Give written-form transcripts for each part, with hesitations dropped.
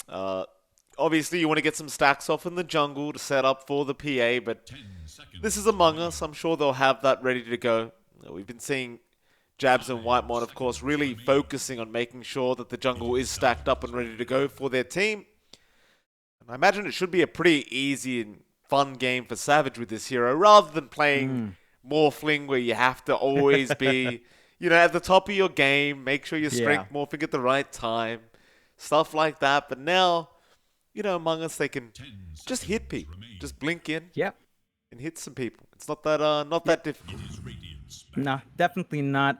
Uh, Obviously, you want to get some stacks off in the jungle to set up for the PA, but this is Among Us. I'm sure they'll have that ready to go. We've been seeing Jabs and Whitemon, of course, really focusing on making sure that the jungle is stacked up and ready to go for their team. And I imagine it should be a pretty easy and fun game for Savage with this hero, rather than playing Mm. Morphling where you have to always be, at the top of your game, make sure you're Yeah. strength morphing at the right time, stuff like that. But now, Among Us, they can just hit people, just blink in Yep. and hit some people. It's not that Yep. difficult. No, definitely not.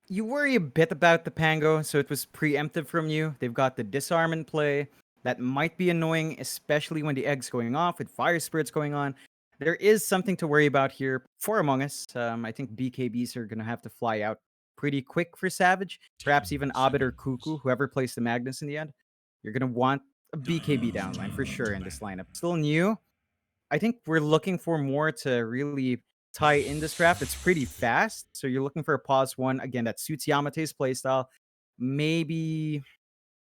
You worry a bit about the Pango, so it was preemptive from you. They've got the disarm in play. That might be annoying, especially when the egg's going off with fire spirits going on. There is something to worry about here for Among Us. I think BKBs are going to have to fly out pretty quick for Savage. Perhaps even Abed or Cuckoo, whoever plays the Magnus in the end. You're going to want a BKB downline for sure in this lineup. Still new, I think we're looking for more to really tie in this draft. It's pretty fast, so you're looking for a pause one again that suits Yamate's playstyle. Maybe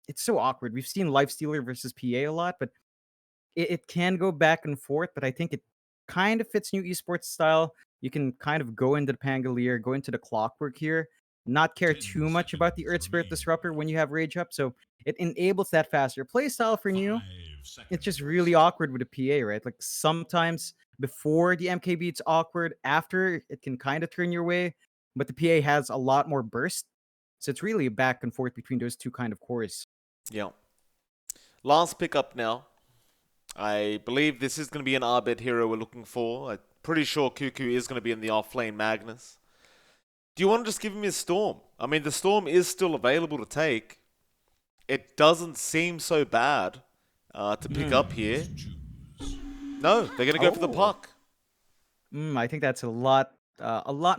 it's so awkward. We've seen Lifestealer versus PA a lot, but it can go back and forth. But I think it kind of fits new esports style. You can kind of go into the Pangolier, go into the Clockwork here, not care too much about the Earth Spirit Disruptor when you have Rage up. So it enables that faster playstyle for new. It's just really awkward with a PA, right? Like sometimes before the MKB, it's awkward. After, it can kind of turn your way, but the PA has a lot more burst. So it's really a back and forth between those two kind of cores. Yeah. Last pickup now. I believe this is going to be an Arbed hero we're looking for. I'm pretty sure Cuckoo is going to be in the offlane Magnus. Do you want to just give him his Storm? I mean, the Storm is still available to take. It doesn't seem so bad to pick Mm. up here. No, they're going to go for the Oh, puck. I think that's a lot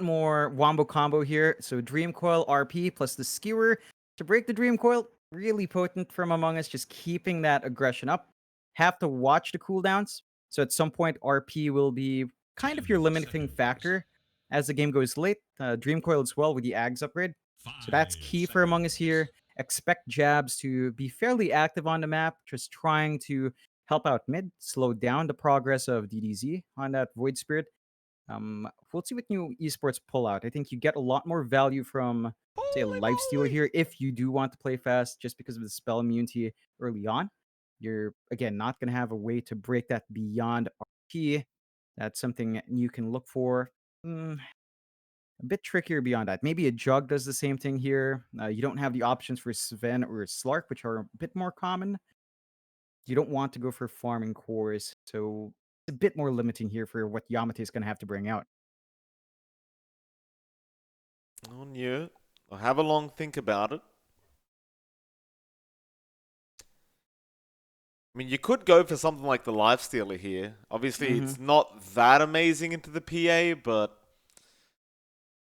more wombo combo here. So Dream Coil RP plus the Skewer to break the Dream Coil, really potent from Among Us, just keeping that aggression up. Have to watch the cooldowns. So at some point, RP will be kind of your limiting factor as the game goes late. Dream Coil as well with the Ags upgrade. So that's key for Among Us here. Expect Jabs to be fairly active on the map, just trying to help out mid, slow down the progress of DDZ on that Void Spirit. We'll see what new esports pull out. I think you get a lot more value from, say, a Holy lifestealer moly! here if you do want to play fast just because of the spell immunity early on. You're, again, not going to have a way to break that beyond RP. That's something you can look for. A bit trickier beyond that. Maybe a Jug does the same thing here. You don't have the options for Sven or Slark, which are a bit more common. You don't want to go for farming cores, so it's a bit more limiting here for what Yamate is going to have to bring out. On you. I'll have a long think about it. I mean, you could go for something like the Lifestealer here. Obviously, Mm-hmm. it's not that amazing into the PA, but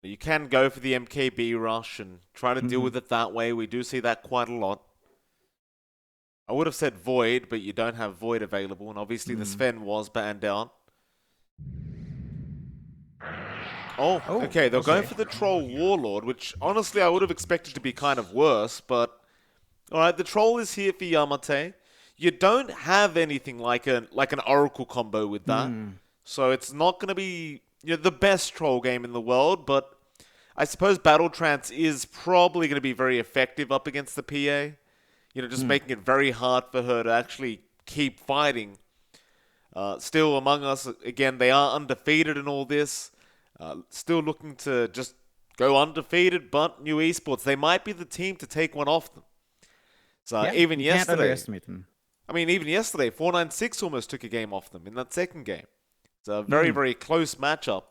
you can go for the MKB rush and try to deal Mm-hmm. with it that way. We do see that quite a lot. I would have said Void, but you don't have Void available, and obviously the Mm. Sven was banned out. Oh, Oh, okay, they're going okay. for the Troll Warlord, which honestly I would have expected to be kind of worse, but alright, the Troll is here for Yamate. You don't have anything like an Oracle combo with that. Hmm. So it's not gonna be the best troll game in the world, but I suppose Battle Trance is probably gonna be very effective up against the PA. Just Hmm. making it very hard for her to actually keep fighting. Still, Among Us, again, they are undefeated in all this. Still looking to just go undefeated, but new esports, they might be the team to take one off them. So Yeah, even you can't yesterday, underestimate them. 496 almost took a game off them in that second game. It's a very, Hmm. very close matchup,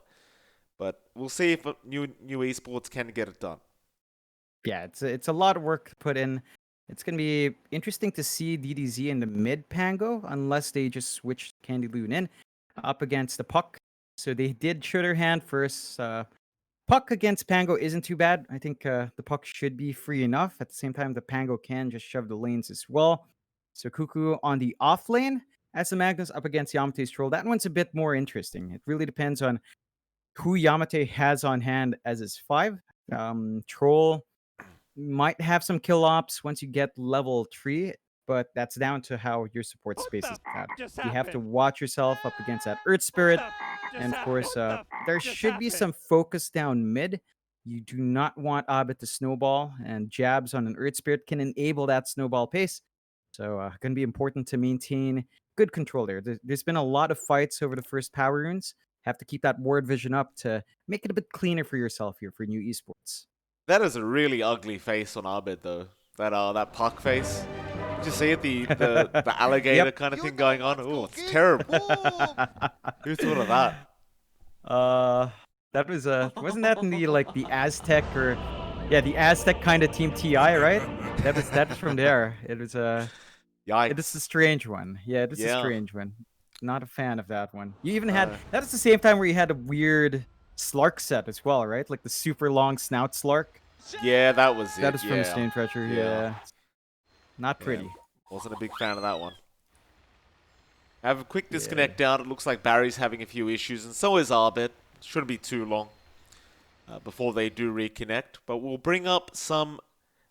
but we'll see if new esports can get it done. Yeah, it's a lot of work to put in. It's gonna be interesting to see DDZ in the mid Pango, unless they just switch Candy Loon in up against the Puck. So they did show their hand first. Puck against Pango isn't too bad. I think the Puck should be free enough. At the same time, the Pango can just shove the lanes as well. So Cuckoo on the off lane as the Magnus up against Yamate's Troll. That one's a bit more interesting. It really depends on who Yamate has on hand as his 5. Troll might have some kill ops once you get level 3. but that's down to how your support space is at. You have to watch yourself up against that Earth Spirit, and of course, there should be some focus down mid. You do not want Abed to snowball, and jabs on an Earth Spirit can enable that snowball pace. So, going to be important to maintain good control there. There's been a lot of fights over the first power runes. Have to keep that ward vision up to make it a bit cleaner for yourself here for new esports. That is a really ugly face on Abed, though. That puck face. Did you see it? The alligator kind of thing going on? Oh, it's terrible. Who thought of that? That was wasn't that in the like the Aztec or yeah, the Aztec kind of team TI, right? That's from there. It was Yikes. it is a strange one. Yeah, it is a Yeah. strange one. Not a fan of that one. You even had that is the same time where you had a weird Slark set as well, right? Like the super long snout Slark. Yeah, that was it. That is from yeah. Stain Treacher, Yeah. yeah. Not pretty. Yeah. Wasn't a big fan of that one. I have a quick disconnect down. It looks like Barry's having a few issues, and so is Arbit. Shouldn't be too long before they do reconnect. But we'll bring up some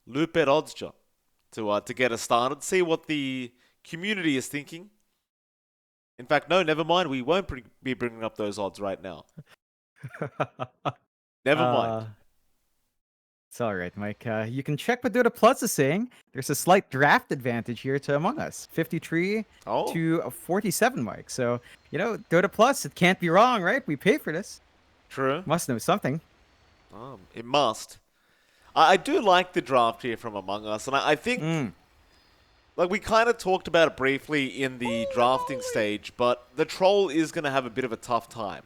loop at odds, John, to get us started. See what the community is thinking. In fact, no, never mind. We won't be bringing up those odds right now. Never mind. It's all right, Mike. You can check what Dota Plus is saying. There's a slight draft advantage here to Among Us. 53 to 47, Mike. So, Dota Plus, it can't be wrong, right? We pay for this. True. Must know something. It must. I do like the draft here from Among Us, and I think, like we kind of talked about it briefly in the drafting stage, but the troll is going to have a bit of a tough time,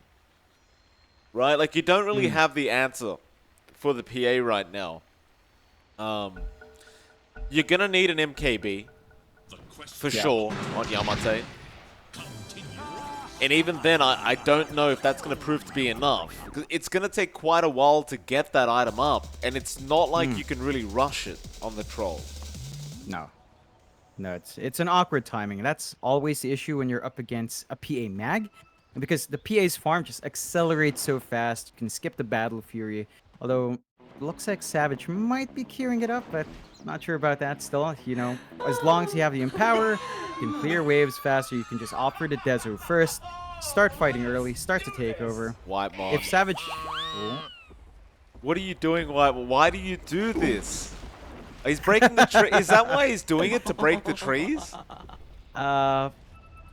right? Like you don't really have the answer for the PA right now. You're going to need an MKB for sure on Yamate. And even then, I don't know if that's going to prove to be enough. Because it's going to take quite a while to get that item up. And it's not like you can really rush it on the troll. No, it's an awkward timing. That's always the issue when you're up against a PA mag. Because the PA's farm just accelerates so fast. You can skip the Battle Fury. Although, it looks like Savage might be queuing it up, but not sure about that still. As long as you have the Empower, you can clear waves faster. You can just opt for the Dezo first. Start fighting early. Start to take over. White Mob. If Savage... What are you doing, White Mob? Why do you do this? He's breaking the tree. Is that why he's doing it, to break the trees?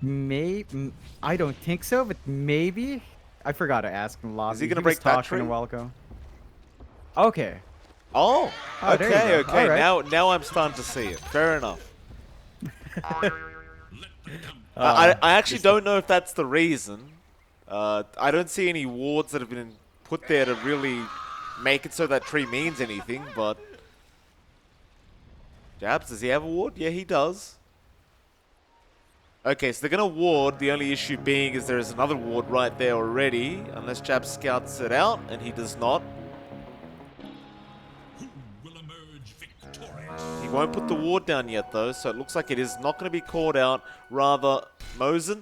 Maybe... I don't think so, but maybe... I forgot to ask him last. Is he going to break that tree? A while ago. Okay. Oh, there you okay. go. All right. Now I'm starting to see it. Fair enough. I actually don't know if that's the reason. I don't see any wards that have been put there to really make it so that tree means anything, but... Jabs, does he have a ward? Yeah, he does. Okay, so they're going to ward. The only issue being is there is another ward right there already, unless Jabs scouts it out, and he does not. He won't put the ward down yet, though, so it looks like it is not going to be called out. Rather, Mosin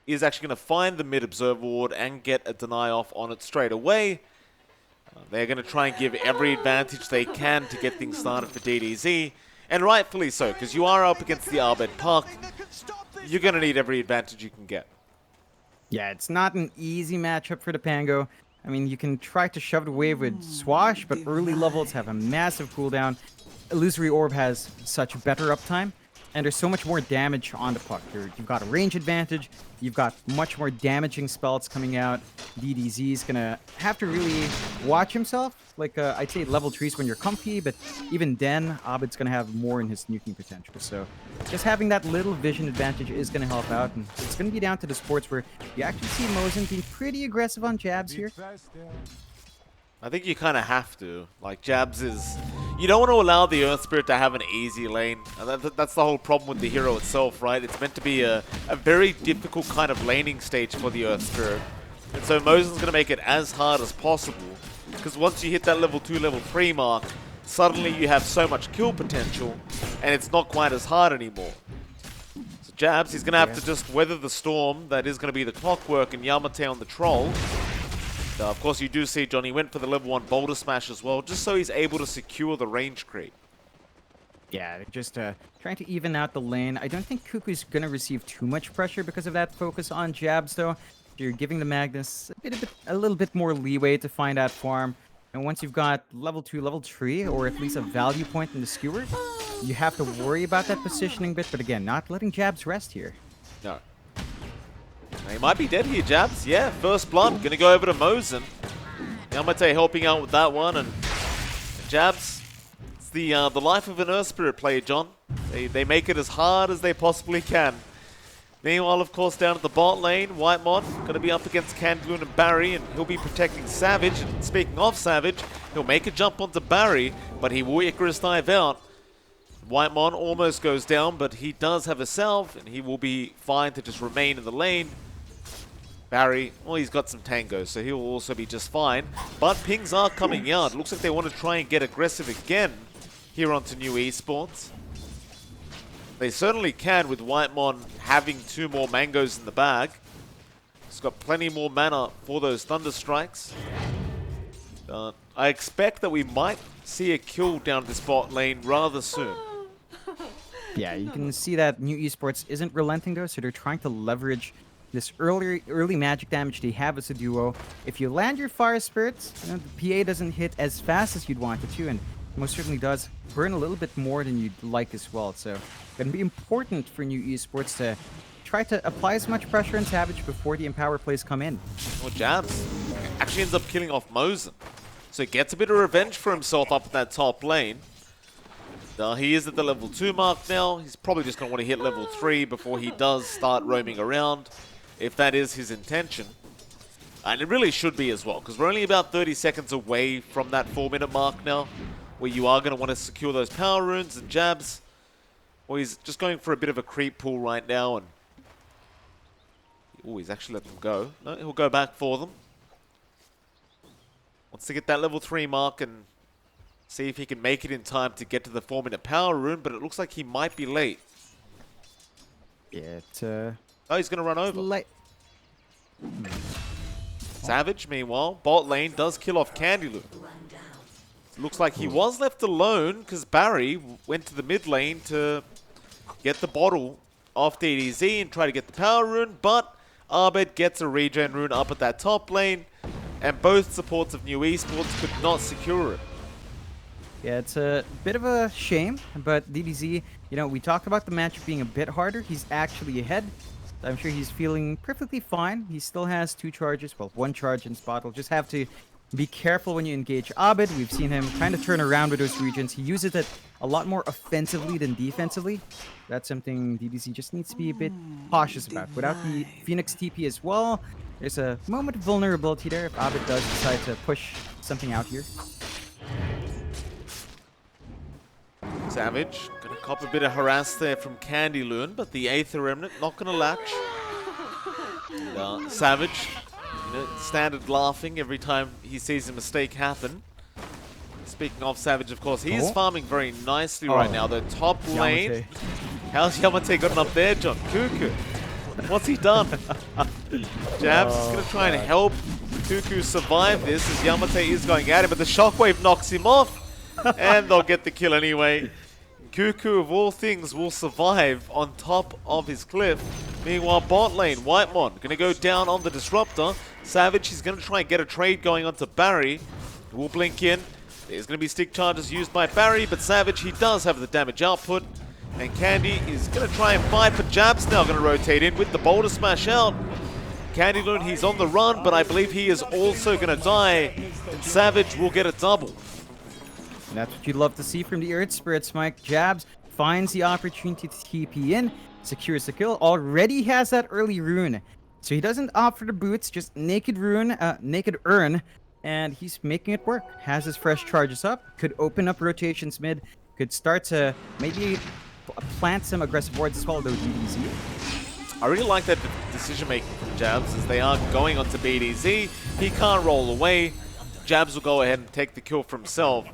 is actually going to find the mid-observer ward and get a deny off on it straight away. They're going to try and give every advantage they can to get things started for DDZ. And rightfully so, because you are up against the Arbed Park. You're going to need every advantage you can get. Yeah, it's not an easy matchup for the Pango. I mean, you can try to shove it away with Swash, but early levels have a massive cooldown. Illusory Orb has such better uptime, and there's so much more damage on the puck. You've got a range advantage, you've got much more damaging spells coming out. DDZ is going to have to really watch himself. Like, I'd say level 3s when you're comfy, but even then, Abed's going to have more in his nuking potential. So just having that little vision advantage is going to help out, and it's going to be down to the sports where you actually see Mosin being pretty aggressive on jabs here. I think you kind of have to. Like, jabs is... You don't want to allow the Earth Spirit to have an easy lane. And that's the whole problem with the hero itself, right? It's meant to be a very difficult kind of laning stage for the Earth Spirit. And so Mosin's going to make it as hard as possible. Because once you hit that level 2, level 3 mark, suddenly you have so much kill potential, and it's not quite as hard anymore. So jabs, he's going to have to just weather the storm. That is going to be the Clockwork and Yamate on the Troll. Of course, you do see Johnny went for the level 1 Boulder Smash as well, just so he's able to secure the range creep. Yeah, they're just trying to even out the lane. I don't think Cuckoo's gonna receive too much pressure because of that focus on jabs, though. You're giving the Magnus a little bit more leeway to find that farm. And once you've got level 2, level 3, or at least a value point in the skewer, you have to worry about that positioning bit. But again, not letting jabs rest here. No. He might be dead here, Jabs. Yeah, first blood. Gonna go over to Mosin. Yamate helping out with that one, and Jabs, it's the life of an Earth Spirit player, John. They make it as hard as they possibly can. Meanwhile, of course, down at the bot lane, Whitemon going to be up against Candloon and Barry, and he'll be protecting Savage. And speaking of Savage, he'll make a jump onto Barry, but he will Icarus dive out. Whitemon almost goes down, but he does have a salve, and he will be fine to just remain in the lane. Barry, well, he's got some tangos, so he'll also be just fine. But pings are coming out. Looks like they want to try and get aggressive again here onto New Esports. They certainly can with Whitemon having 2 more mangoes in the bag. He's got plenty more mana for those Thunder Strikes. I expect that we might see a kill down this bot lane rather soon. Yeah, you can see that New Esports isn't relenting though, so they're trying to leverage this early magic damage they have as a duo. If you land your Fire Spirits, you know, the PA doesn't hit as fast as you'd want it to, and most certainly does burn a little bit more than you'd like as well. So it's going to be important for New Esports to try to apply as much pressure on Savage before the Empower plays come in. Well, Jabs actually ends up killing off Mosin. So he gets a bit of revenge for himself up in that top lane. He is at the level 2 mark now. He's probably just going to want to hit level 3 before he does start roaming around, if that is his intention. And it really should be as well, because we're only about 30 seconds away from that 4-minute mark now, where you are going to want to secure those power runes and Jabs. Well, he's just going for a bit of a creep pool right now, and oh, he's actually let them go. No, he'll go back for them. Wants to get that level 3 mark and see if he can make it in time to get to the 4-minute power rune, but it looks like he might be late. Yeah, Oh, he's going to run over. late. Savage, meanwhile, bot lane does kill off Candyloo. Looks like he was left alone because Barry went to the mid lane to get the bottle off DDZ and try to get the power rune, but Abed gets a regen rune up at that top lane, and both supports of New Esports could not secure it. Yeah, it's a bit of a shame, but DDZ, you know, we talked about the matchup being a bit harder. He's actually ahead. I'm sure he's feeling perfectly fine. He still has 2 charges, well, 1 charge in his bottle. Just have to be careful when you engage Abed. We've seen him kind of turn around with those regions. He uses it a lot more offensively than defensively. That's something DDZ just needs to be a bit cautious about. Without the Phoenix TP as well, there's a moment of vulnerability there if Abed does decide to push something out here. Savage gonna cop a bit of harass there from Candyloon, but the Aether Remnant not gonna latch. And, Savage, you know, standard laughing every time he sees a mistake happen. Speaking of Savage, of course, he is farming very nicely right now. The top lane. How's Yamate gotten up there, John? Cuckoo. What's he done? Jabs is gonna try and help Cuckoo survive this as Yamate is going at him, but the shockwave knocks him off, and they'll get the kill anyway. Cuckoo, of all things, will survive on top of his cliff. Meanwhile, bot lane, Whitemon going to go down on the Disruptor. Savage, he's going to try and get a trade going onto Barry. He will blink in. There's going to be stick charges used by Barry, but Savage, he does have the damage output. And Candy is going to try and fight, but Jab's now going to rotate in with the Boulder Smash out. Candyloon, he's on the run, but I believe he is also going to die. And Savage will get a double. And that's what you'd love to see from the Earth Spirits, Mike. Jabs finds the opportunity to TP in, secures the kill, already has that early rune. So he doesn't opt for the boots, just naked rune, naked urn, and he's making it work. Has his fresh charges up, could open up rotations mid, could start to maybe plant some aggressive wards as well, though DDZ. I really like that decision making from Jabs as they are going onto BDZ. He can't roll away. Jabs will go ahead and take the kill for himself.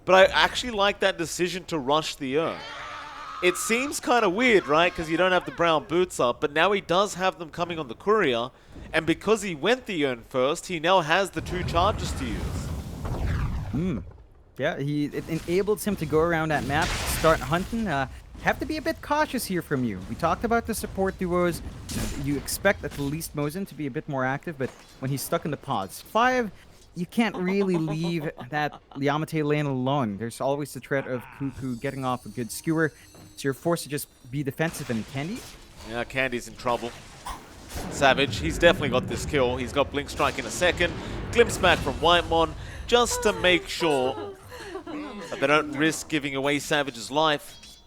But I actually like that decision to rush the urn. It seems kind of weird, right? Because you don't have the brown boots up, but now he does have them coming on the courier. And because he went the urn first, he now has the 2 charges to use. Yeah, it enables him to go around that map, start hunting, have to be a bit cautious here from you. We talked about the support duos. You expect at least Mosin to be a bit more active, but when he's stuck in the pods 5, you can't really leave that Yamate lane alone. There's always the threat of Cuckoo getting off a good skewer, so you're forced to just be defensive. And Candy? Yeah, Candy's in trouble. Savage, he's definitely got this kill. He's got Blink Strike in a second. Glimpse back from Whitemon just to make sure that they don't risk giving away Savage's life.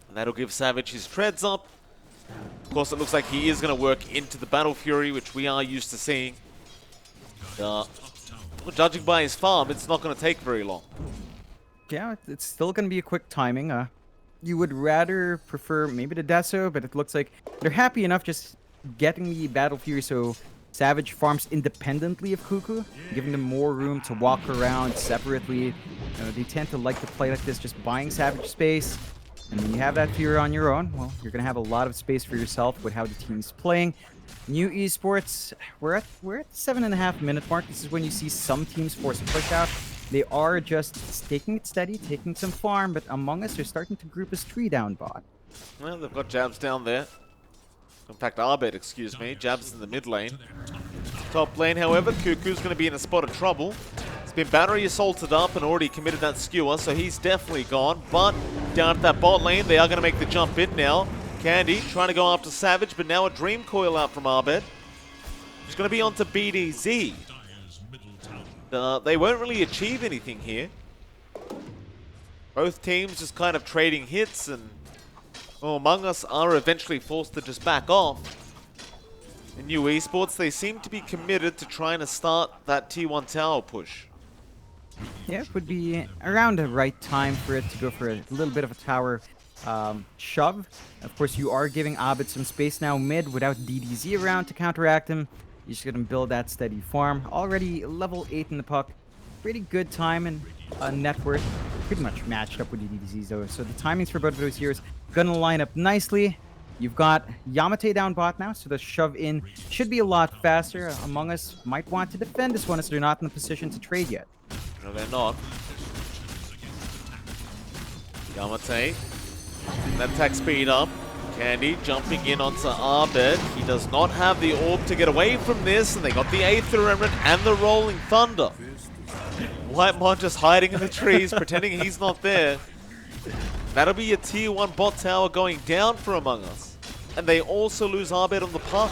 And that'll give Savage his treads up. Of course, it looks like he is going to work into the Battle Fury, which we are used to seeing. Well, judging by his farm, it's not going to take very long. Yeah, it's still going to be a quick timing. You would rather prefer maybe the Deso, but it looks like they're happy enough just getting the Battle Fury so Savage farms independently of Cuckoo, giving them more room to walk around separately. They tend to like to play like this, just buying Savage space. And when you have that Fury on your own, well, you're going to have a lot of space for yourself with how the team's playing. New Esports, we're at the 7.5 minute mark. This is when you see some teams force a push out. They are just taking it steady, taking some farm, but Among Us are starting to group as 3 down bot. Well, they've got Jabs down there. In fact, Arbed, excuse me. Jabs in the mid lane. Top lane, however, Cuckoo's going to be in a spot of trouble. He's been battery assaulted up and already committed that skewer, so he's definitely gone. But down at that bot lane, they are going to make the jump in now. Candy trying to go after Savage, but now a Dream Coil out from Arbed. He's going to be on to BDZ. They won't really achieve anything here. Both teams just kind of trading hits, and Among Us are eventually forced to just back off. In New Esports, they seem to be committed to trying to start that T1 tower push. Yeah, it would be around the right time for it to go for a little bit of a tower shove. Of course, you are giving Abed some space now mid without DDZ around to counteract him. You're just going to build that steady farm. Already level 8 in the puck. Pretty good time and net worth. Pretty much matched up with the DDZs though. So the timings for both of those heroes going to line up nicely. You've got Yamate down bot now, so the shove in should be a lot faster. Among Us might want to defend this one as they're not in a position to trade yet. No, they're not. Yamate. That attack speed up. Candy jumping in onto Arbed. He does not have the orb to get away from this, and they got the Aether Remnant and the Rolling Thunder. Whitemon just hiding in the trees, pretending he's not there. That'll be a tier 1 bot tower going down for Among Us. And they also lose Arbed on the puck.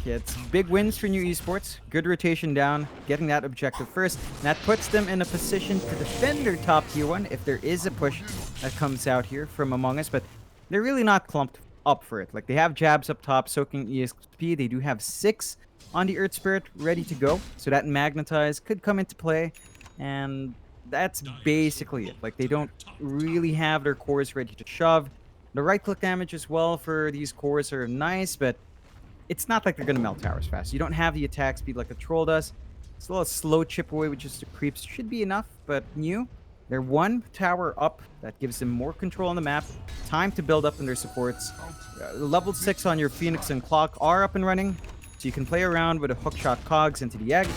Yeah, it's big wins for New Esports. Good rotation down, getting that objective first. And that puts them in a position to defend their top tier 1 if there is a push that comes out here from Among Us. But they're really not clumped up for it. Like, they have Jabs up top, soaking EXP. They do have 6 on the Earth Spirit ready to go. So that Magnetize could come into play. And that's basically it. Like, they don't really have their cores ready to shove. The right-click damage as well for these cores are nice, but it's not like they're going to melt towers fast. You don't have the attack speed like a troll does. It's a little slow chip away with just the creeps. Should be enough, but New, they're 1 tower up. That gives them more control on the map. Time to build up in their supports. Level 6 on your Phoenix and Clock are up and running, so you can play around with a hookshot cogs into the egg.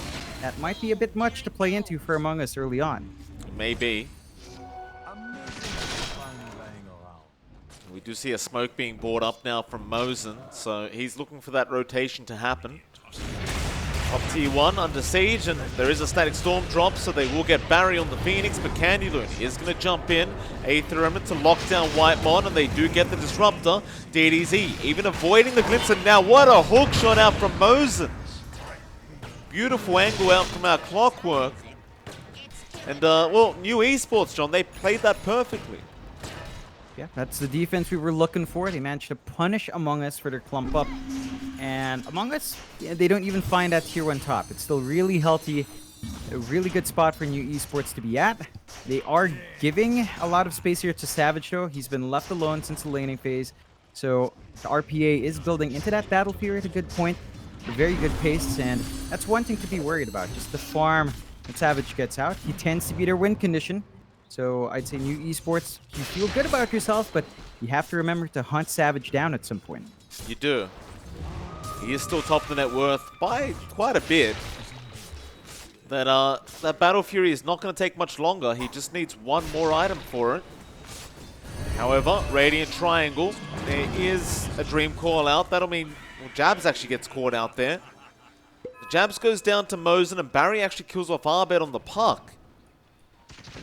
That might be a bit much to play into for Among Us early on. Maybe. We do see a smoke being brought up now from Mosin, so he's looking for that rotation to happen. Up T1 under siege, and there is a static storm drop, so they will get Barry on the Phoenix, but Candy Loon is going to jump in. Aether Remnant to lock down Whitemon, and they do get the Disruptor. DDZ even avoiding the glimpse, and now what a hook shot out from Mosin. Beautiful angle out from our Clockwork. And, well, New Esports, John, they played that perfectly. Yeah, that's the defense we were looking for. They managed to punish Among Us for their clump up. And Among Us, yeah, they don't even find that tier 1 top. It's still really healthy. A really good spot for New Esports to be at. They are giving a lot of space here to Savage, though. He's been left alone since the laning phase. So the RPA is building into that battle Fury at a good point. A very good pace, and that's one thing to be worried about. Just the farm that Savage gets out. He tends to be their win condition. So I'd say New Esports, you feel good about yourself, but you have to remember to hunt Savage down at some point. You do. He is still top of the net worth by quite a bit. That Battle Fury is not going to take much longer. He just needs 1 more item for it. However, Radiant Triangle, there is a dream call out. That'll mean Jabs actually gets caught out there. Jabs goes down to Mosen, and Barry actually kills off Arbed on the puck.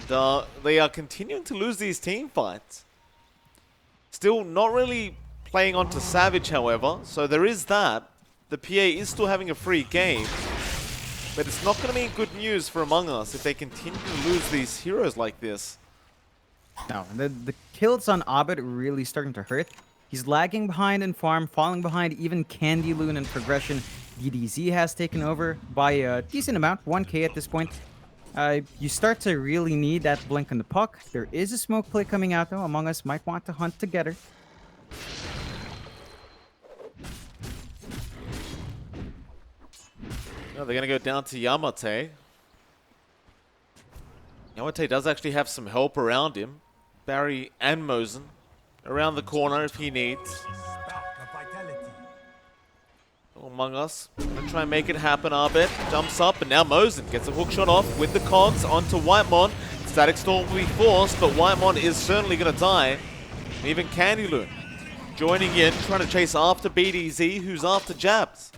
And, they are continuing to lose these team fights. Still not really playing onto Savage, however, so there is that. The PA is still having a free game, but it's not going to be good news for Among Us if they continue to lose these heroes like this. No, the kills on Abed are really starting to hurt. He's lagging behind in farm, falling behind even Candy Loon in progression. DDZ has taken over by a decent amount, 1k at this point. You start to really need that blink on the puck. There is a smoke play coming out though. Among Us might want to hunt together. Oh, they're going to go down to Yamate. Yamate does actually have some help around him. Barry and Mosen around the corner if he needs. Among Us, gonna try and make it happen. Arbet jumps up, and now Mosen gets a hook shot off with the cogs onto Whitemon. Static Storm will be forced, but Whitemon is certainly gonna die. Even Candy Loon joining in, trying to chase after BDZ, who's after Jabs.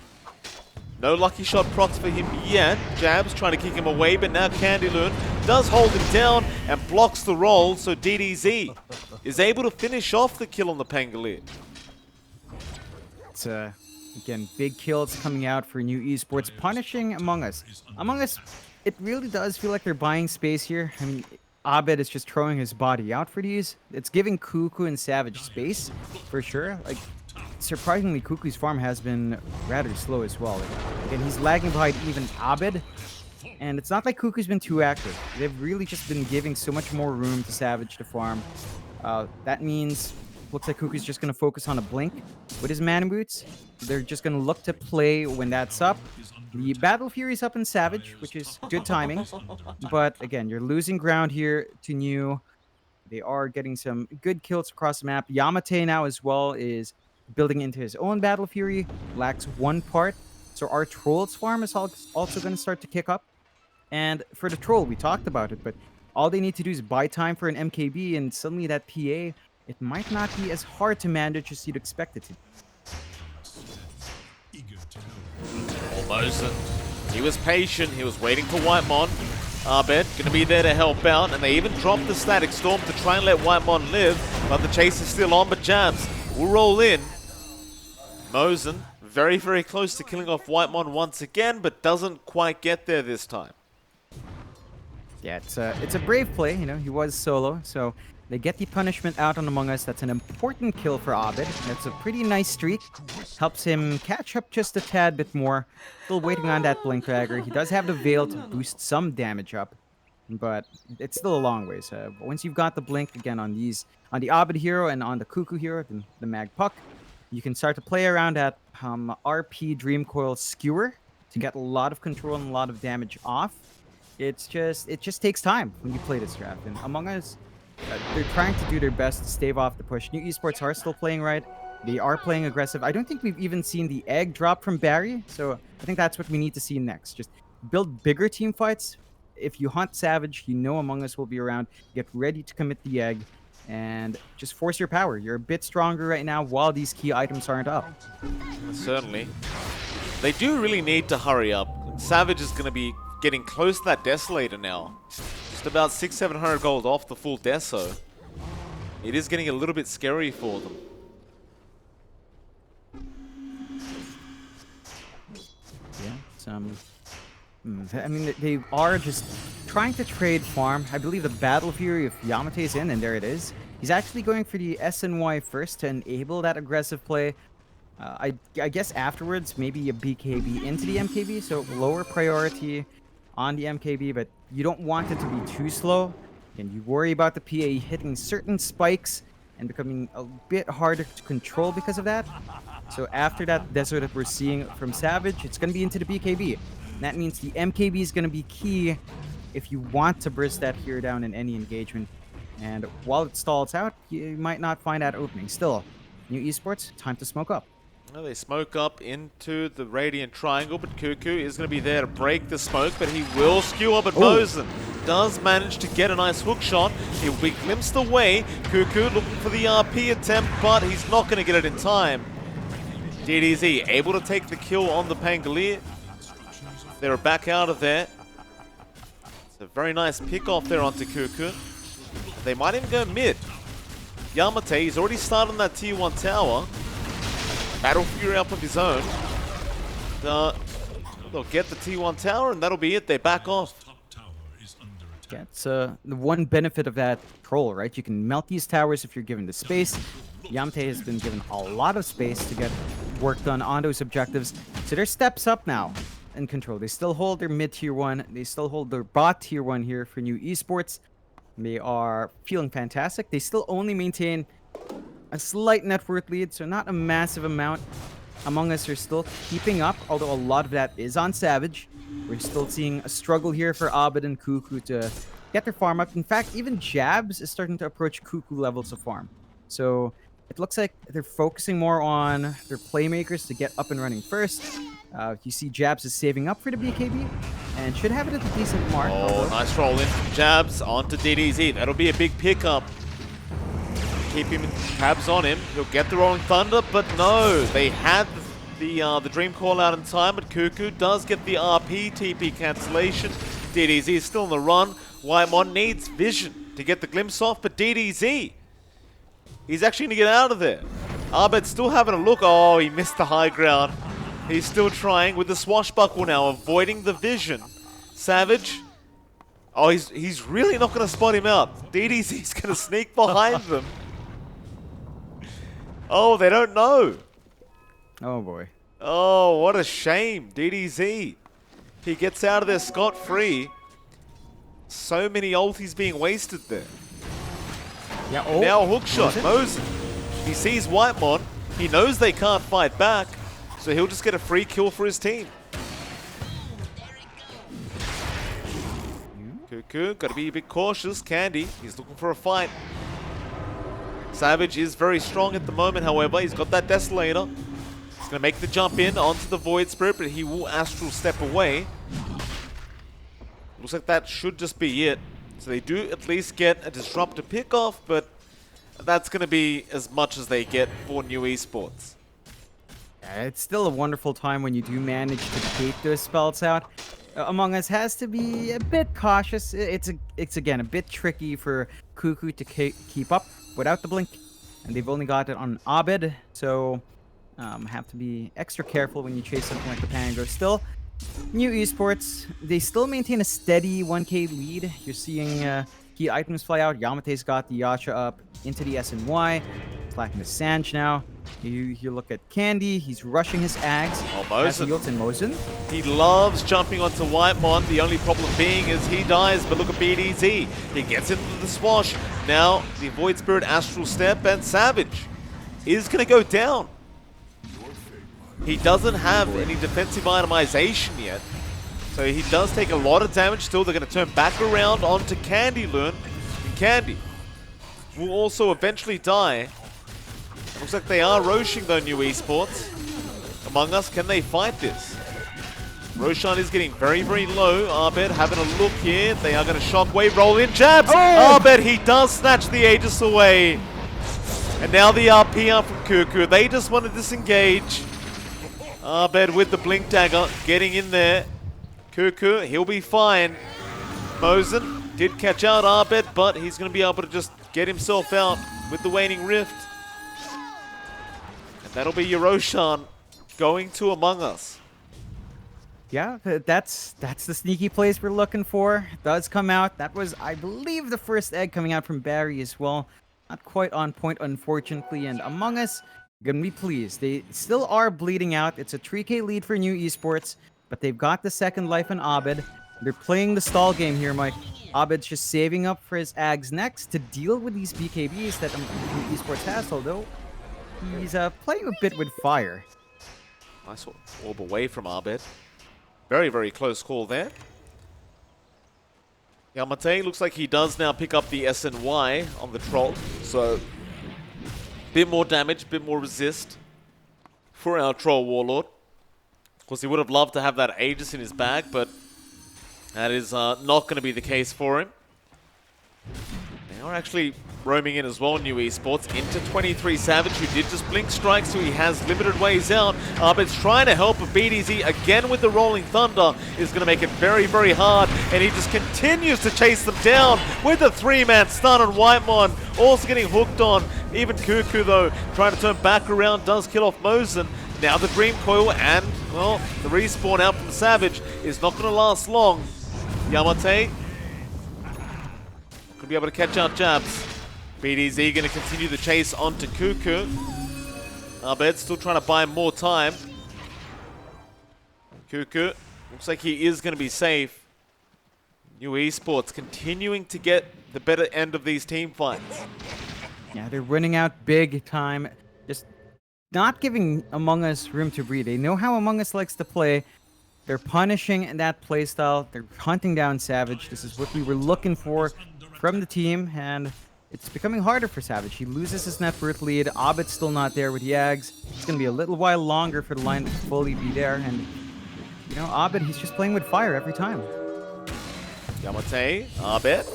No lucky shot procs for him yet. Jabs trying to kick him away, but now Candy Loon does hold him down and blocks the roll, so DDZ is able to finish off the kill on the Pangolier. It's again, big kills coming out for new esports, punishing Among Us. Among Us, it really does feel like they're buying space here. I mean, Abed is just throwing his body out for these. It's giving Cuckoo and Savage space, for sure. Like, surprisingly, Cuckoo's farm has been rather slow as well. Again, he's lagging behind even Abed, and it's not like Cuckoo's been too active. They've really just been giving so much more room to Savage to farm. That means, looks like Cuckoo's just going to focus on a blink with his mana boots. They're just going to look to play when that's up. The Battle Fury's up in Savage, which is good timing. But again, you're losing ground here to New. They are getting some good kills across the map. Yamate now as well is building into his own Battle Fury. Lacks one part. So our Troll's farm is also going to start to kick up. And for the Troll, we talked about it, but all they need to do is buy time for an MKB, and suddenly that PA, it might not be as hard to manage as you'd expect it to. Almost. He was patient. He was waiting for Whitemon. Arbed gonna be there to help out, and they even dropped the Static Storm to try and let Whitemon live, but the chase is still on, but Jabs will roll in. Mosen very, very close to killing off Whitemon once again, but doesn't quite get there this time. Yeah, it's a brave play, you know, he was solo, so they get the punishment out on Among Us. That's an important kill for Abed. That's a pretty nice streak. Helps him catch up just a tad bit more. Still waiting on that Blink Dagger. He does have the Veil to boost some damage up, but it's still a long ways. Once you've got the Blink again on the Abed hero and on the Cuckoo hero, the Mag Puck, you can start to play around at RP Dream Coil Skewer to get a lot of control and a lot of damage off. It just takes time when you play this draft. And Among Us, they're trying to do their best to stave off the push. New esports are still playing right. They are playing aggressive. I don't think we've even seen the egg drop from Barry, so I think that's what we need to see next. Just build bigger team fights. If you hunt Savage, you know Among Us will be around. Get ready to commit the egg, and just force your power. You're a bit stronger right now while these key items aren't up. Certainly. They do really need to hurry up. Savage is going to be getting close to that Desolator now. Just about 600-700 gold off the full Deso. It is getting a little bit scary for them. Yeah, I mean, they are just trying to trade farm. I believe the Battle Fury of Yamate is in, and there it is. He's actually going for the SNY first to enable that aggressive play. I guess afterwards, maybe a BKB into the MKB, so lower priority on the MKB, but you don't want it to be too slow. And you worry about the PA hitting certain spikes and becoming a bit harder to control because of that. So after that Desert that we're seeing from Savage, it's going to be into the BKB. And that means the MKB is going to be key if you want to burst that here down in any engagement. And while it stalls out, you might not find that opening. Still, new esports, time to smoke up. Well, they smoke up into the Radiant Triangle, but Cuckoo is going to be there to break the smoke, but he will skew up at Mosen. does manage to get a nice hook shot. He'll be glimpsed away. Cuckoo looking for the RP attempt, but he's not going to get it in time. DDZ able to take the kill on the Pangolier. They're back out of there. It's a very nice pick off there onto Cuckoo. They might even go mid. Yamate, he's already started on that tier 1 tower. Battle Fury up of his own. They'll get the T1 tower and that'll be it. They back off. Yeah, it's the one benefit of that troll, right? You can melt these towers if you're given the space. Yamate has been given a lot of space to get work done on those objectives. So they're steps up now in control. They still hold their mid tier 1. They still hold their bot tier 1 here for new Esports. They are feeling fantastic. They still only maintain a slight net worth lead, so not a massive amount. Among Us are still keeping up, although a lot of that is on Savage. We're still seeing a struggle here for Abed and Cuckoo to get their farm up. In fact, even Jabs is starting to approach Cuckoo levels of farm. So it looks like they're focusing more on their playmakers to get up and running first. You see Jabs is saving up for the BKB and should have it at a decent mark. Oh, nice roll in from Jabs onto DDZ. That'll be a big pickup. Keep him in tabs on him. He'll get the Rolling Thunder, but no. They had the Dream Call out in time, but Cuckoo does get the RP TP cancellation. DDZ is still on the run. Whitemon needs vision to get the glimpse off, but DDZ, he's actually going to get out of there. Abed's still having a look. Oh, he missed the high ground. He's still trying with the swashbuckle now, avoiding the vision. Savage. Oh, he's really not going to spot him out. DDZ's going to sneak behind them. Oh, they don't know. Oh, boy. Oh, what a shame. DDZ. He gets out of there scot-free. So many ultis being wasted there. Yeah, Now hook shot. Mosen. He sees Whitemon. He knows they can't fight back. So he'll just get a free kill for his team. Cuckoo, gotta be a bit cautious. Candy, he's looking for a fight. Savage is very strong at the moment, however. He's got that Desolator. He's gonna make the jump in onto the Void Spirit, but he will Astral step away. Looks like that should just be it. So they do at least get a Disruptor pickoff, but that's gonna be as much as they get for new Esports. It's still a wonderful time when you do manage to bait those spells out. Among Us has to be a bit cautious. It's again a bit tricky for Cuckoo to keep up without the blink, and they've only got it on Abed, so have to be extra careful when you chase something like the Pango. Still, new Esports, they still maintain a steady 1k lead. You're seeing key items fly out. Yamate's got the Yasha up into the SNY. It's lacking the Sanj now. You look at Candy, he's rushing his Ags. Oh, Mosen. He loves jumping onto Whitemon. The only problem being is he dies, but look at BDZ. He gets into the swash. Now, the Void Spirit Astral Step, and Savage is going to go down. He doesn't have any defensive itemization yet, so he does take a lot of damage still. They're going to turn back around onto Candy Loon, and Candy will also eventually die. Looks like they are Roshing though, new Esports. Among Us, can they fight this? Roshan is getting very, very low. Abed having a look here. They are going to shockwave roll in. Jabs! Oh! Abed, he does snatch the Aegis away. And now the RP up from Cuckoo. They just want to disengage. Abed with the Blink Dagger getting in there. Cuckoo, he'll be fine. Mosen did catch out Abed, but he's going to be able to just get himself out with the Waning Rift. And that'll be Roshan going to Among Us. Yeah, that's the sneaky plays we're looking for. It does come out. That was, I believe, the first egg coming out from Barry as well. Not quite on point, unfortunately. And Among Us, gonna be pleased. They still are bleeding out. It's a 3k lead for new Esports, but they've got the second life in Abed. They're playing the stall game here, Mike. Abed's just saving up for his Ags next to deal with these BKBs that new Esports has, although he's playing a bit with fire. Nice orb away from Abed. Very, very close call there. Yamate looks like he does now pick up the SNY on the troll. So, bit more damage, bit more resist for our troll warlord. Of course, he would have loved to have that Aegis in his bag, but That is not going to be the case for him. They are actually roaming in as well, New Esports, into 23 Savage, who did just blink strike, so he has limited ways out. But it's trying to help, but BDZ, again with the Rolling Thunder, is going to make it very, very hard, and he just continues to chase them down with a 3-man stun on Whitemon, also getting hooked on. Even Cuckoo, though, trying to turn back around, does kill off Mosin. Now the Dream Coil, and, well, the respawn out from Savage is not going to last long. Yamate could be able to catch out Jabs. BDZ going to continue the chase onto Cuckoo. Abed still trying to buy him more time. Cuckoo looks like he is going to be safe. New Esports continuing to get the better end of these team fights. Yeah, they're running out big time. Just not giving Among Us room to breathe. They know how Among Us likes to play. They're punishing that playstyle. They're hunting down Savage. This is what we were looking for from the team, and it's becoming harder for Savage. He loses his net worth lead. Abed's still not there with Yags. It's going to be a little while longer for the line to fully be there, and, you know, Abed, he's just playing with fire every time. Yamate, Abed,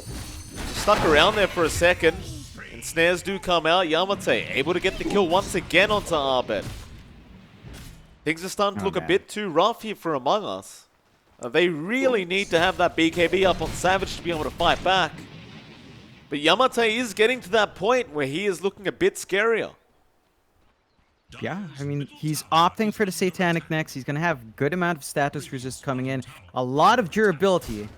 stuck around there for a second, and snares do come out. Yamate able to get the kill once again onto Abed. Things are starting to look a bit too rough here for Among Us. They really need to have that BKB up on Savage to be able to fight back. But Yamate is getting to that point where he is looking a bit scarier. Yeah, I mean, he's opting for the Satanic next. He's going to have good amount of status resist coming in. A lot of durability.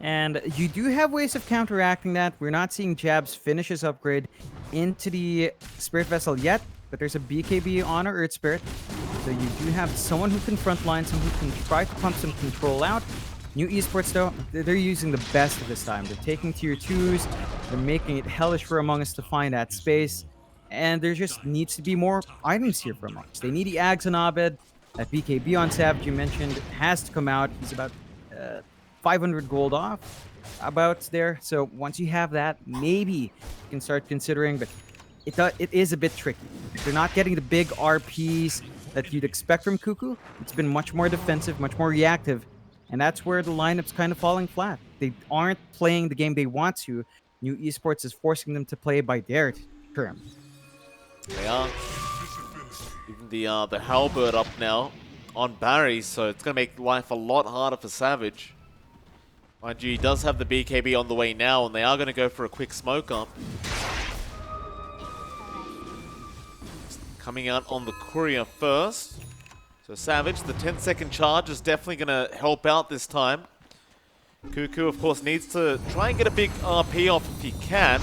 And you do have ways of counteracting that. We're not seeing Jabs finish his upgrade into the Spirit Vessel yet. But there's a BKB on our Earth Spirit. So you do have someone who can frontline, someone who can try to pump some control out. New Esports, though, they're using the best of this time. They're taking tier 2s. They're making it hellish for Among Us to find that space. And there just needs to be more items here for Among Us. They need the Ags on Abed. That BKB on Savage you mentioned has to come out. He's about 500 gold off about there. So once you have that, maybe you can start considering. But it is a bit tricky. They're not getting the big RPs that you'd expect from Cuckoo. It's been much more defensive, much more reactive. And that's where the lineup's kind of falling flat. They aren't playing the game they want to. New Esports is forcing them to play by their terms. They are. Even the halberd up now on Barry, so it's going to make life a lot harder for Savage. Mind you, he does have the BKB on the way now, and they are going to go for a quick smoke up. Coming out on the courier first. So Savage, the 10-second charge is definitely going to help out this time. Cuckoo, of course, needs to try and get a big RP off if he can.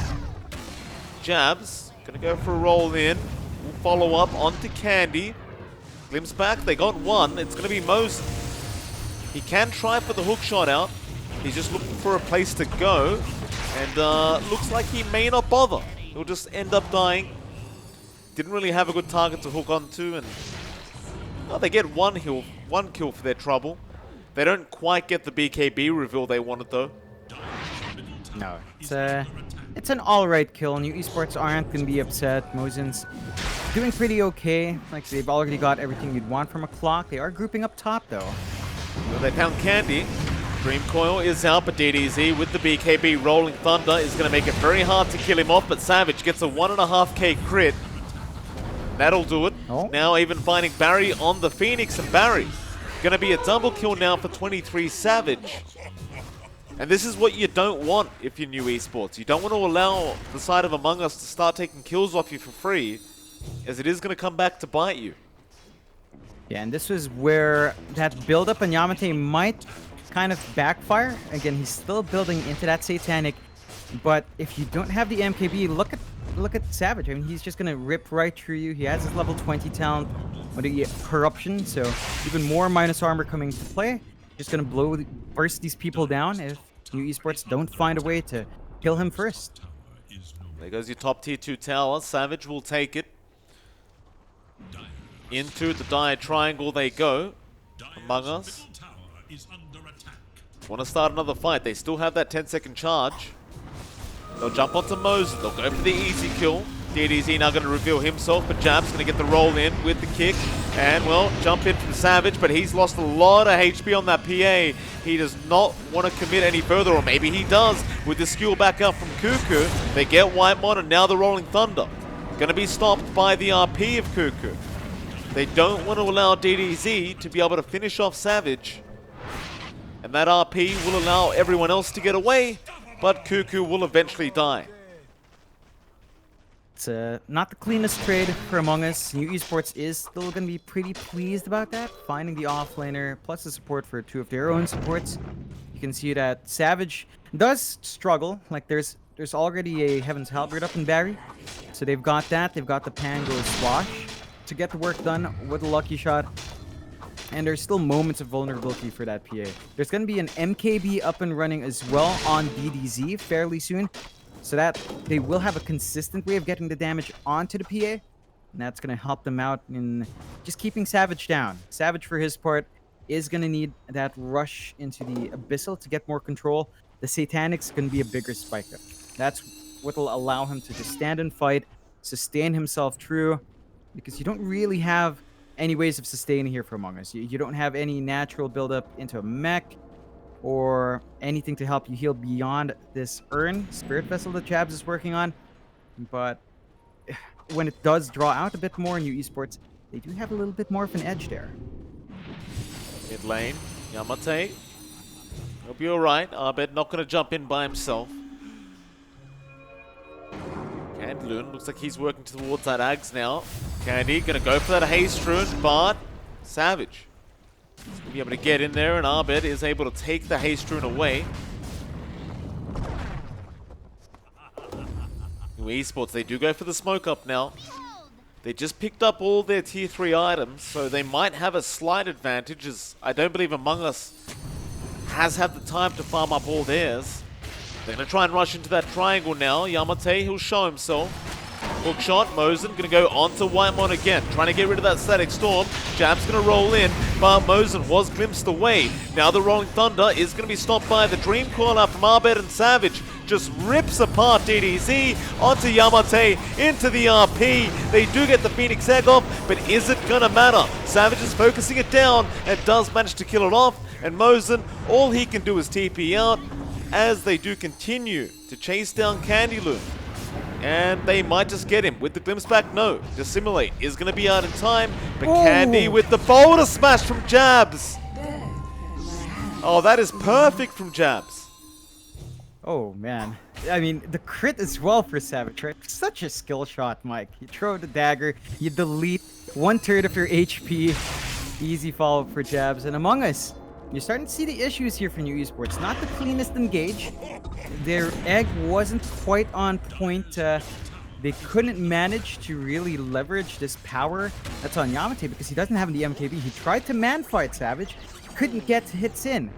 Jabs, going to go for a roll in. We'll follow up onto Candy. Glimpse back, they got one. It's going to be Mosin. He can try for the hook shot out. He's just looking for a place to go. And looks like he may not bother. He'll just end up dying. Didn't really have a good target to hook onto, and well, they get one kill for their trouble. They don't quite get the BKB reveal they wanted, though. No, it's an alright kill. New Esports aren't going to be upset. Mosin's doing pretty okay. Like, they've already got everything you'd want from a clock. They are grouping up top, though. Well, they found Candy. Dream Coil is out, but DDZ with the BKB Rolling Thunder is going to make it very hard to kill him off, but Savage gets a 1.5k crit. That'll do it. Oh. Now even finding Barry on the Phoenix, and Barry going to be a double kill now for 23 Savage. And this is what you don't want if you're New Esports. You don't want to allow the side of Among Us to start taking kills off you for free, as it is going to come back to bite you. Yeah, and this was where that build-up on Yamate might kind of backfire. Again, he's still building into that Satanic, but if you don't have the MKB, look at Savage. I mean, he's just gonna rip right through you. He has his level 20 talent with the corruption, so even more minus armor coming into play. Just gonna burst these people down if New Esports don't find a way to kill him first. There goes your top tier 2 tower. Savage will take it. Into the dire triangle they go. Among Us want to start another fight. They still have that 10-second charge. They'll jump onto Mosin. They'll go for the easy kill. DDZ now going to reveal himself, but Jab's going to get the roll in with the kick. And, well, jump in from Savage, but he's lost a lot of HP on that PA. He does not want to commit any further, or maybe he does. With the skill back up from Cuckoo, they get Whitemon, and now the Rolling Thunder. Going to be stopped by the RP of Cuckoo. They don't want to allow DDZ to be able to finish off Savage. And that RP will allow everyone else to get away, but Cuckoo will eventually die. It's not the cleanest trade for Among Us. New Esports is still going to be pretty pleased about that, finding the offlaner plus the support for two of their own supports. You can see that Savage does struggle. Like there's already a Heaven's Halberd up in Barry, so they've got that. They've got the Pango Swash to get the work done with a lucky shot. And there's still moments of vulnerability for that PA. There's going to be an MKB up and running as well on DDZ fairly soon, so that they will have a consistent way of getting the damage onto the PA. And that's going to help them out in just keeping Savage down. Savage, for his part, is going to need that rush into the Abyssal to get more control. The Satanic's going to be a bigger spike up. That's what will allow him to just stand and fight, sustain himself through, because you don't really have any ways of sustaining here for Among Us. You don't have any natural buildup into a mech or anything to help you heal beyond this Spirit Vessel that Jabs is working on. But when it does draw out a bit more in New Esports, they do have a little bit more of an edge there. Mid lane, Yamate. He'll be alright. Arbed not going to jump in by himself. Candloon looks like he's working towards that Ags now. Candy going to go for that Haste Rune, but Savage is going to be able to get in there, and Arbed is able to take the Haste Rune away. New Esports, they do go for the smoke up now. They just picked up all their tier 3 items, so they might have a slight advantage, as I don't believe Among Us has had the time to farm up all theirs. They're going to try and rush into that triangle now. Yamate, he'll show himself. Hook shot, Mosin going to go onto Whitemon again, trying to get rid of that Static Storm. Jab's going to roll in, but Mosin was glimpsed away. Now the Rolling Thunder is going to be stopped by the Dream Call out from Arbed, and Savage just rips apart DDZ onto Yamate, into the RP. They do get the Phoenix Egg off, but is it going to matter? Savage is focusing it down and does manage to kill it off, and Mosin, all he can do is TP out as they do continue to chase down Candyloon. And they might just get him with the glimpse back. No, Dissimulate is going to be out in time, but Candy with the boulder smash from Jabs. Oh, that is perfect from Jabs. Oh, man. I mean, the crit as well for Savage, right? Such a skill shot, Mike. You throw the dagger, you delete 1/3 of your HP. Easy follow-up for Jabs. And Among Us, you're starting to see the issues here for New Esports. Not the cleanest engage. Their egg wasn't quite on point. They couldn't manage to really leverage this power that's on Yamate because he doesn't have the MKB. He tried to man-fight Savage, couldn't get hits in.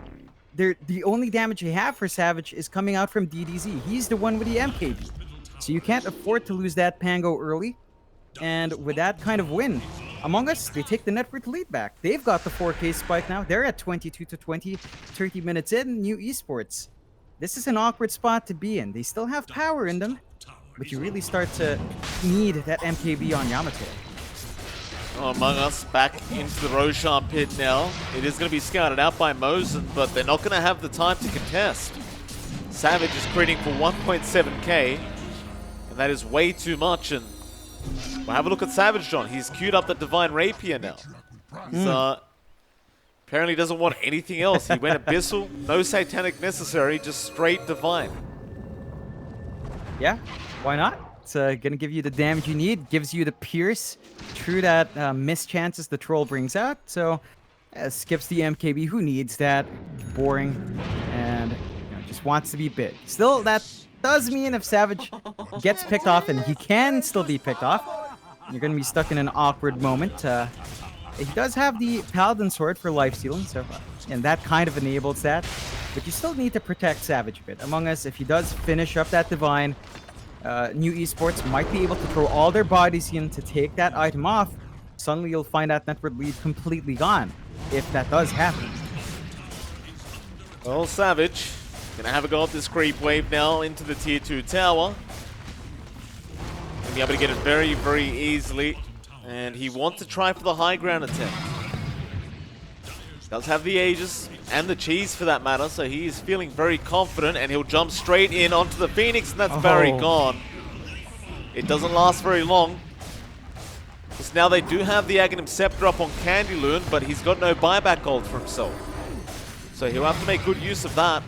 The only damage they have for Savage is coming out from DDZ. He's the one with the MKB. So you can't afford to lose that Pango early. And with that kind of win, Among Us, they take the net worth lead back. They've got the 4K spike now. They're at 22 to 20, 30 minutes in. New Esports. This is an awkward spot to be in. They still have power in them, but you really start to need that MKB on Yamate. Oh, Among Us back into the Roshan pit now. It is going to be scouted out by Mosin, but they're not going to have the time to contest. Savage is critting for 1.7k, and that is way too much. And well, have a look at Savage, John. He's queued up the Divine Rapier now. He's apparently doesn't want anything else. He went Abyssal, no Satanic necessary, just straight Divine. Yeah, why not? It's gonna give you the damage you need, gives you the pierce through that missed chances the troll brings out. So skips the MKB. Who needs that? Boring, and just wants to be big. Still, that does mean if Savage gets picked off, and he can still be picked off, you're gonna be stuck in an awkward moment. He does have the Paladin Sword for lifestealing, so and that kind of enables that. But you still need to protect Savage a bit. Among Us, if he does finish up that Divine, New Esports might be able to throw all their bodies in to take that item off. Suddenly you'll find that network lead completely gone, if that does happen. Well, Savage gonna have a go at this creep wave now into the tier 2 tower. be able to get it very, very easily. And he wants to try for the high ground attempt. Does have the Aegis and the cheese for that matter, so he is feeling very confident, and he'll jump straight in onto the Phoenix, and that's very gone. It doesn't last very long. Because now they do have the Aghanim Scepter up on Candy Loon, but he's got no buyback gold for himself. So he'll have to make good use of that.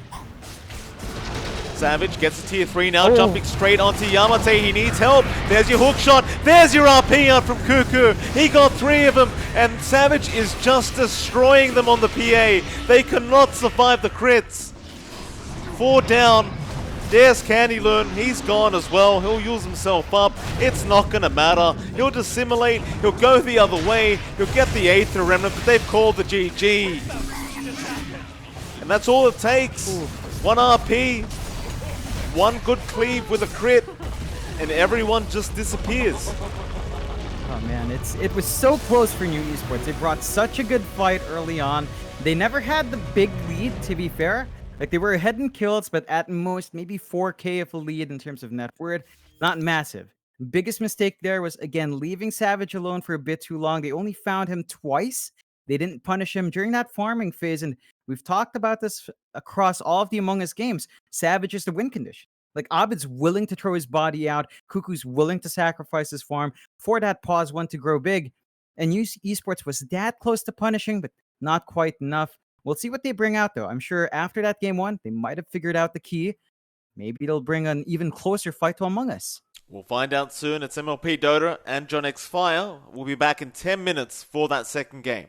Savage gets a tier 3 now, jumping straight onto Yamate. He needs help. There's your hook shot. There's your RP out from Cuckoo. He got 3 of them, and Savage is just destroying them on the PA. They cannot survive the crits. 4 down. There's Candy Loon. He's gone as well. He'll use himself up. It's not going to matter. He'll dissimulate. He'll go the other way. He'll get the Aether Remnant, but they've called the GG. And that's all it takes. 1 RP. 1 good cleave with a crit, and everyone just disappears. Oh man, it was so close for New Esports. They brought such a good fight early on. They never had the big lead, to be fair. Like, they were ahead in kills, but at most maybe 4K of a lead in terms of net worth. Not massive. Biggest mistake there was, again, leaving Savage alone for a bit too long. They only found him twice. They didn't punish him during that farming phase, and we've talked about this across all of the Among Us games. Savage is the win condition. Like, Abed's willing to throw his body out. Cuckoo's willing to sacrifice his farm for that pause 1 to grow big. And Esports was that close to punishing, but not quite enough. We'll see what they bring out, though. I'm sure after that game 1, they might have figured out the key. Maybe they'll bring an even closer fight to Among Us. We'll find out soon. It's MLP Dota and johnxfire. We'll be back in 10 minutes for that second game.